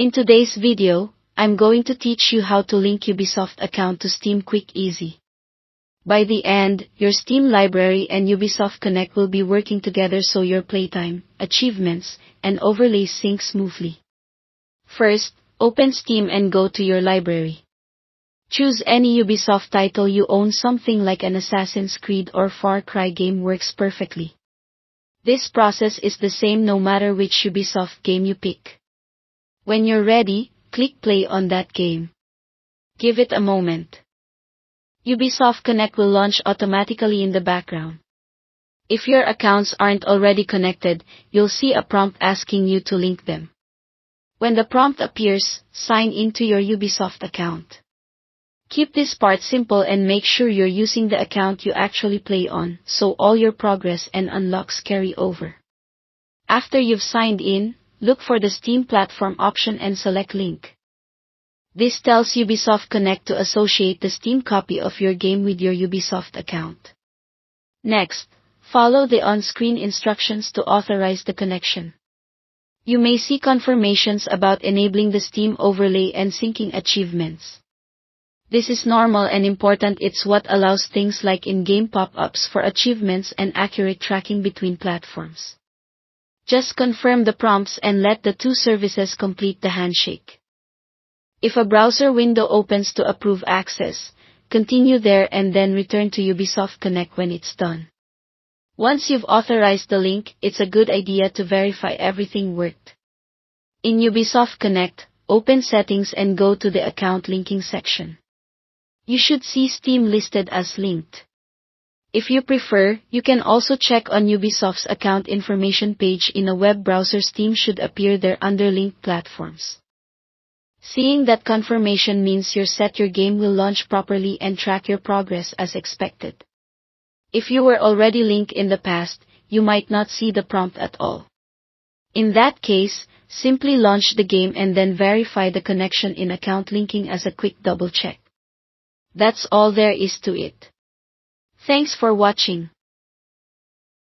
In today's video, I'm going to teach you how to link Ubisoft account to Steam quick easy. By the end, your Steam library and Ubisoft Connect will be working together so your playtime, achievements, and overlays sync smoothly. First, open Steam and go to your library. Choose any Ubisoft title you own. Something like an Assassin's Creed or Far Cry game works perfectly. This process is the same no matter which Ubisoft game you pick. When you're ready, click play on that game. Give it a moment. Ubisoft Connect will launch automatically in the background. If your accounts aren't already connected, you'll see a prompt asking you to link them. When the prompt appears, sign into your Ubisoft account. Keep this part simple and make sure you're using the account you actually play on, so all your progress and unlocks carry over. After you've signed in, look for the Steam platform option and select link. This tells Ubisoft Connect to associate the Steam copy of your game with your Ubisoft account. Next, follow the on-screen instructions to authorize the connection. You may see confirmations about enabling the Steam overlay and syncing achievements. This is normal and important. It's what allows things like in-game pop-ups for achievements and accurate tracking between platforms. Just confirm the prompts and let the two services complete the handshake. If a browser window opens to approve access, continue there and then return to Ubisoft Connect when it's done. Once you've authorized the link, it's a good idea to verify everything worked. In Ubisoft Connect, open Settings and go to the Account Linking section. You should see Steam listed as linked. If you prefer, you can also check on Ubisoft's account information page in a web browser. Steam should appear there under linked platforms. Seeing that confirmation means you're set. Your game will launch properly and track your progress as expected. If you were already linked in the past, you might not see the prompt at all. In that case, simply launch the game and then verify the connection in account linking as a quick double check. That's all there is to it. Thanks for watching.